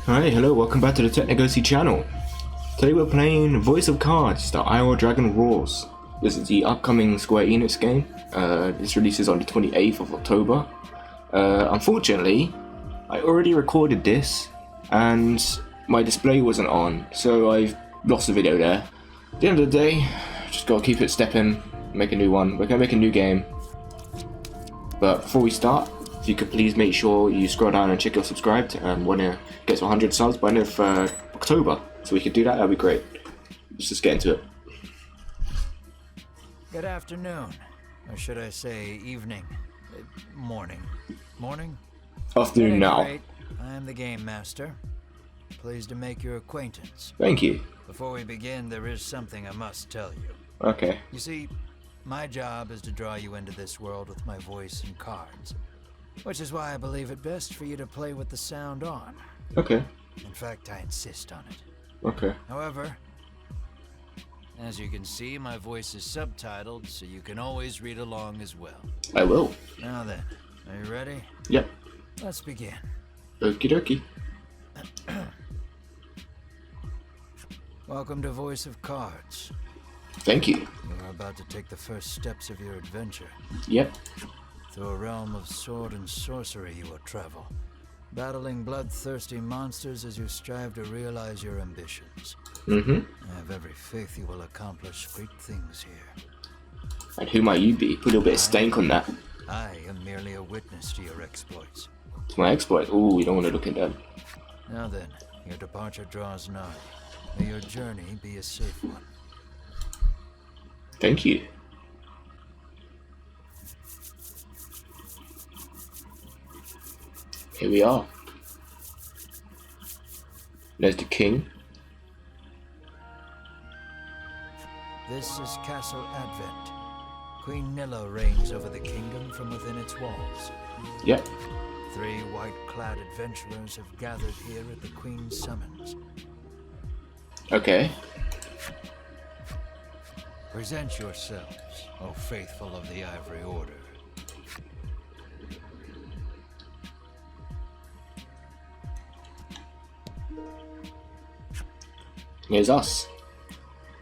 Hi, hello, welcome back to the TechnoGhosty channel. Today we're playing Voice of Cards, the Iowa Dragon Roars. This is the upcoming Square Enix game. This releases on the 28th of October. Unfortunately, I already recorded this and my display wasn't on, so I've lost the video there. At the end of the day, just gotta keep it stepping, make a new one. We're gonna make a new game. But before we start, if you could please make sure you scroll down and check your subscribed and want to get to 100 subs by the end of October. So we could do that, that'd be great. Let's just get into it. Good afternoon, or should I say evening, morning. Morning? Afternoon now. Great. I am the Game Master. Pleased to make your acquaintance. Thank you. Before we begin, there is something I must tell you. Okay. You see, my job is to draw you into this world with my voice and cards. Which is why I believe it best for you to play with the sound on. Okay. In fact, I insist on it. Okay. However, as you can see, my voice is subtitled, so you can always read along as well. I will. Now then, are you ready? Yep. Let's begin. Okie dokie. Welcome to Voice of Cards. Thank you. You are about to take the first steps of your adventure. Yep. Through a realm of sword and sorcery you will travel, battling bloodthirsty monsters as you strive to realize your ambitions. I have every faith you will accomplish great things here. And who might you be? Put a little bit of stank on that. I am merely a witness to your exploits. It's my exploit. Ooh, we don't want to look at them. Now then, your departure draws nigh. May your journey be a safe one. Thank you. Here we are. There's the king. This is Castle Advent. Queen Nilla reigns over the kingdom from within its walls. Yep. 3 white-clad adventurers have gathered here at the Queen's summons. Okay. Present yourselves, O faithful of the Ivory Order. Here's us.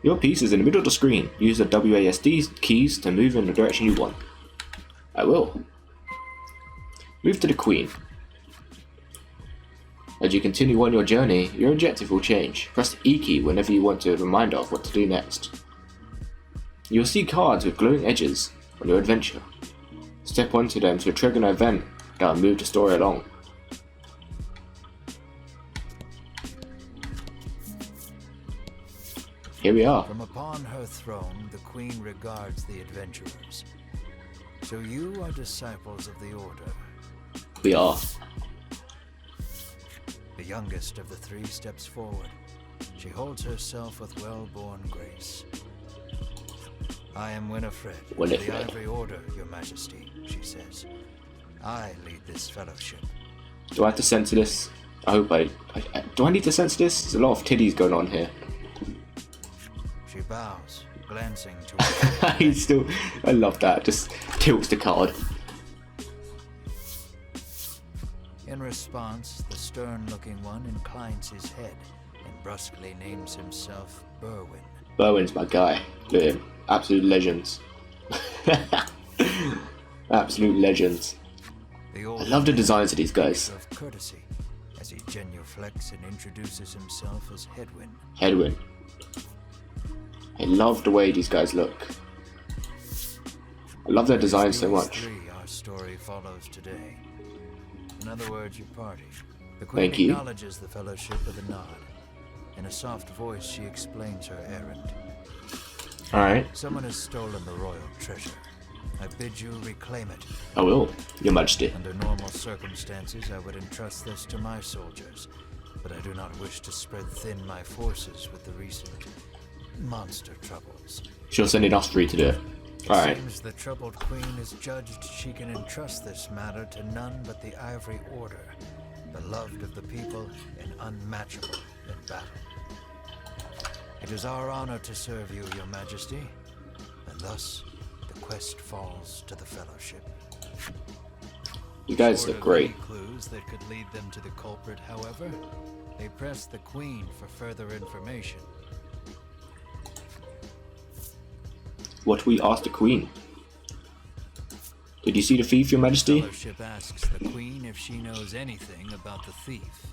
Your piece is in the middle of the screen. Use the WASD keys to move in the direction you want. I will. Move to the Queen. As you continue on your journey, your objective will change. Press the E key whenever you want a reminder of what to do next. You will see cards with glowing edges on your adventure. Step onto them to trigger an event that will move the story along. Here we are. From upon her throne, the Queen regards the adventurers. So you are disciples of the Order. We are. The youngest of the 3 steps forward. She holds herself with well-born grace. I am Winifred, of the Ivory Order, Your Majesty, she says. I lead this fellowship. Do I have to censor this? I hope do I need to censor this? There's a lot of titties going on here. She bows, glancing to He's still... I love that. Just tilts the card. In response, the stern-looking one inclines his head and brusquely names himself Berwin. Berwin's my guy. Look at him. Absolute legends. Absolute legends. I love the designs of these guys. Of courtesy, as he genuflects and introduces himself as Hedwin. Hedwin. I love the way these guys look. I love their design so much. Our story follows today. In other words, your party. The Queen Thank you. acknowledges the fellowship with a nod. In a soft voice, she explains her errand. Alright. Someone has stolen the royal treasure. I bid you reclaim it. I will, Your Majesty. Under normal circumstances, I would entrust this to my soldiers, but I do not wish to spread thin my forces with the recent monster troubles. She'll send us 3 to do it. Alright. Seems the troubled queen has judged she can entrust this matter to none but the Ivory Order, beloved of the people and unmatchable in battle. It is our honor to serve you, Your Majesty, and thus the quest falls to the Fellowship. You guys look great. Clues clues that could lead them to the culprit, however, they pressed the Queen for further information. What we asked the Queen? Did you see the thief, Your Majesty? The Fellowship asks the Queen if she knows anything about the thief.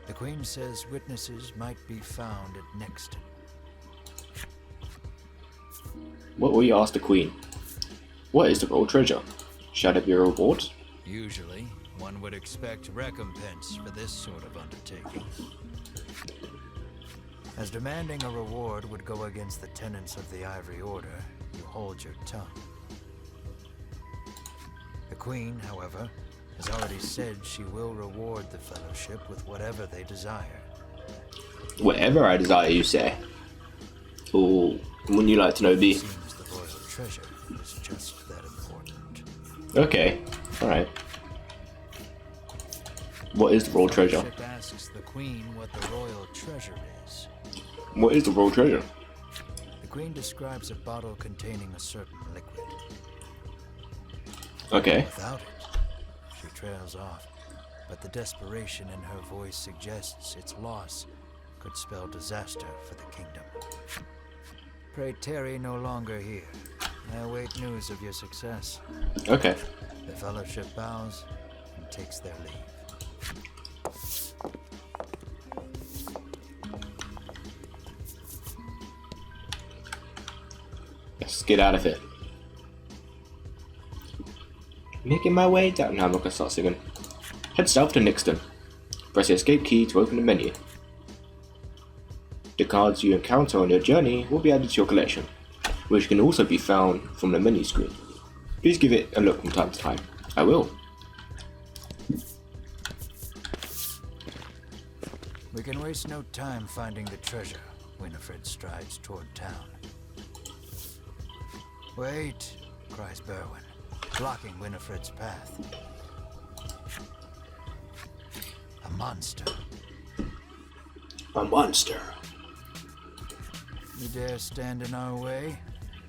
The Queen says witnesses might be found at Nexton. What will you ask the Queen? What is the royal treasure? Shall it be a reward? Usually, one would expect recompense for this sort of undertaking. As demanding a reward would go against the tenets of the Ivory Order, you hold your tongue. The Queen, however, has already said she will reward the Fellowship with whatever they desire. Whatever I desire, you say? Or wouldn't you like to know, B? Seems the royal treasure is just that important. Okay, alright. What is the royal treasure? The Fellowship asks the Queen what the royal treasure is. What is the royal treasure? The Queen describes a bottle containing a certain liquid. Okay. Without it, she trails off, but the desperation in her voice suggests its loss could spell disaster for the kingdom. Pray tarry no longer here. I await news of your success. Okay. The Fellowship bows and takes their leave. Let's get out of here. Making my way down. No, I'm not gonna start singing. Head south to Nixton. Press the escape key to open the menu. The cards you encounter on your journey will be added to your collection, which can also be found from the menu screen. Please give it a look from time to time. I will. We can waste no time finding the treasure. Winifred strides toward town. Wait, cries Berwin, blocking Winifred's path. A monster. A monster. You dare stand in our way?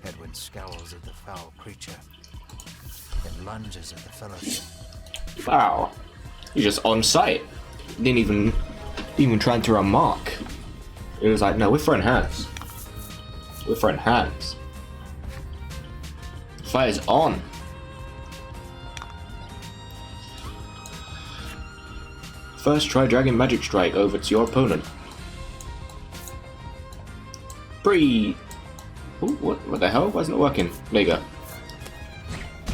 Edwin scowls at the foul creature, then lunges at the Fellowship. Wow. You're just on site. Didn't even try to remark. It was like, no, we're throwing hands. We're throwing hands. Fire's on. First, try dragging Magic Strike over to your opponent. Pretty... Ooh, what the hell? Why isn't it working? There you go.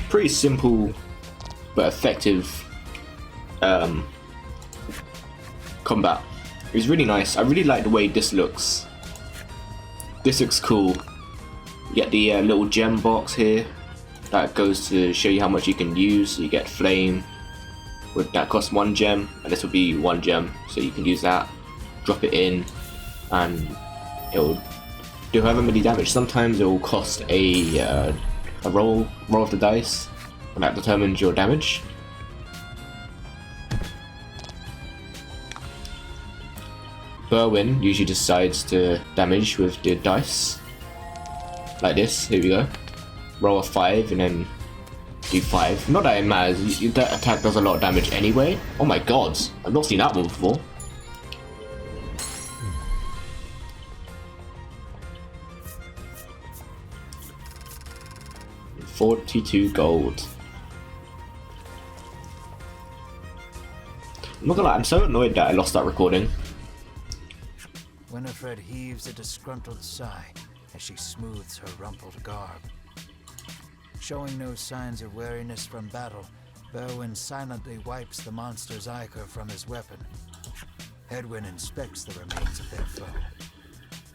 Pretty simple, but effective combat. It was really nice. I really like the way this looks. This looks cool. You get the little gem box here. That goes to show you how much you can use. You get flame, that costs 1 gem, and this will be 1 gem, so you can use that, drop it in, and it'll do however many damage. Sometimes it will cost a roll of the dice, and that determines your damage. Berwin usually decides to damage with the dice, like this. Here we go. Roll a 5 and then do 5. Not that it matters, that attack does a lot of damage anyway. Oh my god, I've not seen that move before. $42 gold. I'm not gonna lie, I'm so annoyed that I lost that recording. Winifred heaves a disgruntled sigh as she smooths her rumpled garb. Showing no signs of weariness from battle, Berwin silently wipes the monster's ichor from his weapon. Edwin inspects the remains of their foe.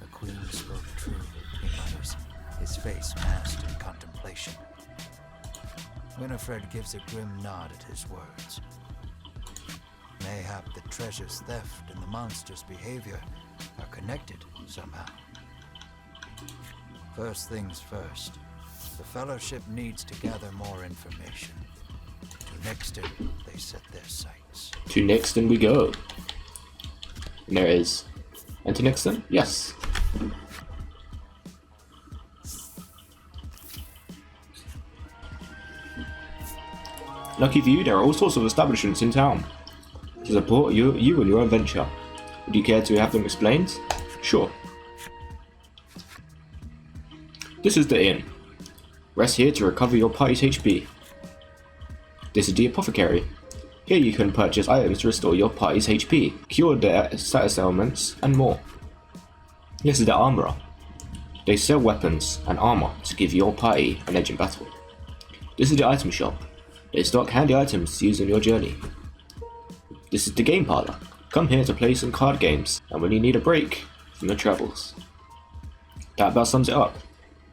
The Queen spoke true, he mutters, his face masked in contemplation. Winifred gives a grim nod at his words. Mayhap the treasure's theft and the monster's behavior are connected somehow. First things first. The Fellowship needs to gather more information. To Nexton, they set their sights. To Nexton we go. And there it is. And to Nexton? Yes. Lucky for you, there are all sorts of establishments in town to support you in your adventure. Would you care to have them explained? Sure. This is the inn. Rest here to recover your party's HP. This is the apothecary. Here you can purchase items to restore your party's HP, cure their status ailments, and more. This is the armorer. They sell weapons and armor to give your party an edge in battle. This is the item shop. They stock handy items to use on your journey. This is the game parlor. Come here to play some card games and when you need a break from your travels. That about sums it up.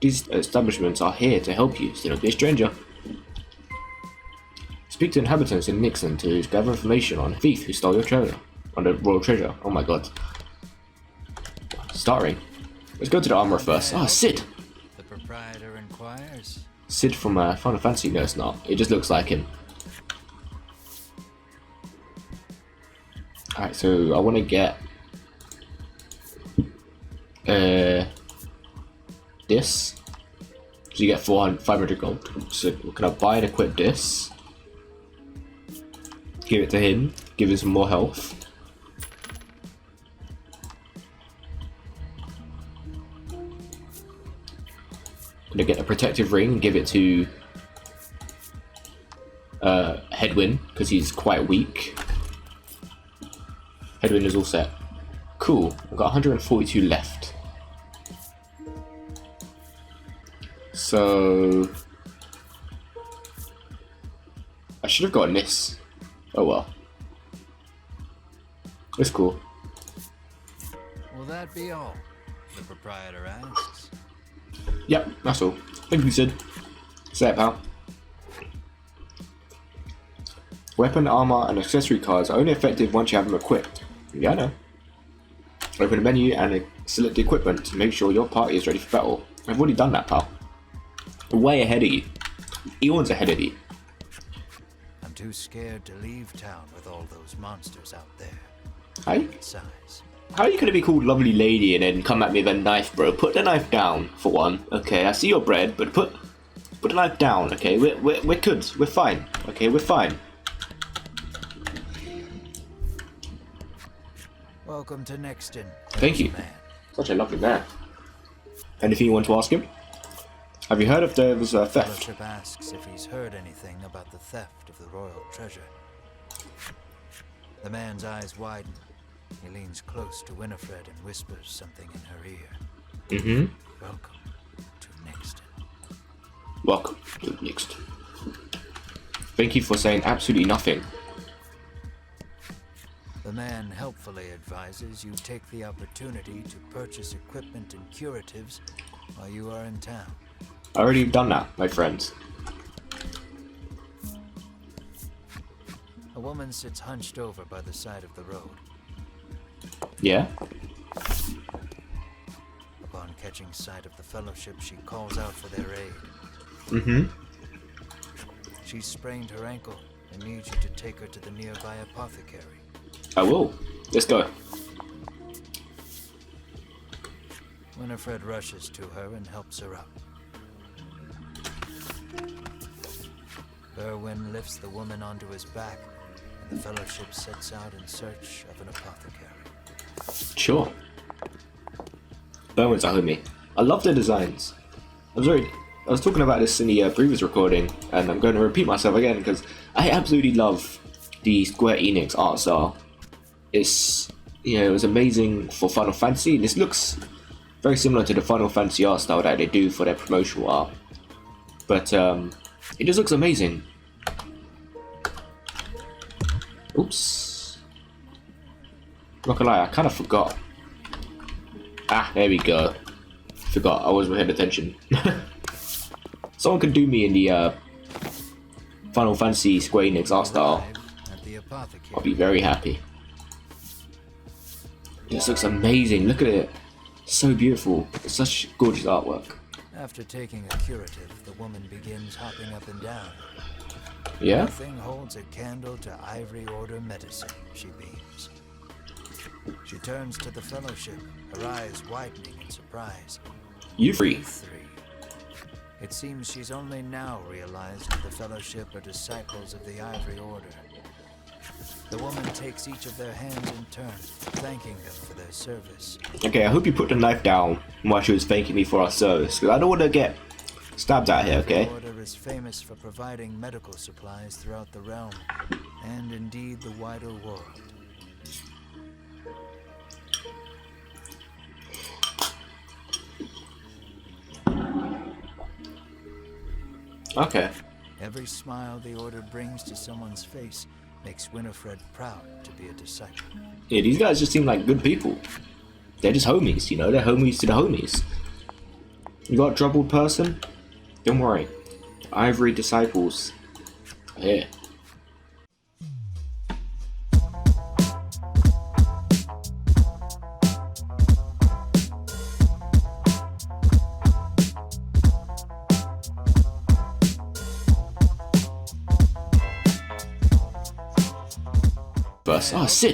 These establishments are here to help you, so don't be a stranger. Speak to inhabitants in Nixon to gather information on a thief who stole your treasure. On the royal treasure. Oh my god. Starring. Let's go to the armorer first. Ah, Sid! The proprietor inquires. Sid from Final Fantasy. No, it's not. It just looks like him. Alright, so I want to get this. So you get 500 gold. So can I buy and equip this? Give it to him. Give him some more health. Gonna get a protective ring and give it to Headwind because he's quite weak. Headwind is all set. Cool. I've got 142 left. So I should have gotten this. Oh well. It's cool. Will that be all? The proprietor asks. Yep, that's all. Thank you, Sid. Say it, pal. Weapon, armor, and accessory cards are only effective once you have them equipped. Yeah, I know. Open the menu and select the equipment to make sure your party is ready for battle. I've already done that, pal. Way ahead of you. Eon's ahead of you. I'm too scared to leave town with all those monsters out there. Hey? Size. How are you gonna be called lovely lady and then come at me with a knife, bro? Put the knife down, for one. Okay, I see your bread, but put the knife down. Okay, we're good. We're fine. Okay, we're fine. Welcome to Nexton. Thank you. Man. Such a lovely man. Anything you want to ask him? Have you heard if there was a theft? Fellowship asks if he's heard anything about the theft of the royal treasure. The man's eyes widen. He leans close to Winifred and whispers something in her ear. Mm-hmm. Welcome to Nexton. Welcome to Nixton. Thank you for saying absolutely nothing. The man helpfully advises you take the opportunity to purchase equipment and curatives while you are in town. I already done that, my friends. A woman sits hunched over by the side of the road. Yeah? Upon catching sight of the Fellowship, she calls out for their aid. Mm-hmm. She's sprained her ankle and needs you to take her to the nearby apothecary. I will. Let's go. Winifred rushes to her and helps her up. Berwin lifts the woman onto his back, and the Fellowship sets out in search of an apothecary. Sure. Berwin's a homie. I love their designs. I was talking about this in the previous recording, and I'm going to repeat myself again because I absolutely love the Square Enix art style. It's, it was amazing for Final Fantasy. This looks very similar to the Final Fantasy art style that they do for their promotional art, but it just looks amazing. Oops. Not gonna lie, I kind of forgot. Ah, there we go. Forgot, I wasn't paying attention. Someone could do me in the Final Fantasy Square Enix art style. I'll be very happy. This looks amazing, look at it. So beautiful, it's such gorgeous artwork. After taking a curative, the woman begins hopping up and down. Yeah? The thing holds a candle to Ivory Order medicine, she beams. She turns to the Fellowship, her eyes widening in surprise. You free. It seems she's only now realized the Fellowship are disciples of the Ivory Order. The woman takes each of their hands in turn, thanking them for their service. Okay, I hope you put the knife down while she was thanking me for our service, because I don't want to get stabbed out here, okay? The Order is famous for providing medical supplies throughout the realm, and indeed the wider world. Okay. Every smile the Order brings to someone's face makes Winifred proud to be a disciple. Yeah, these guys just seem like good people. They're just homies, you know? They're homies to the homies. You got a troubled person? Don't worry. The Ivory Disciples are here. First, oh, sit.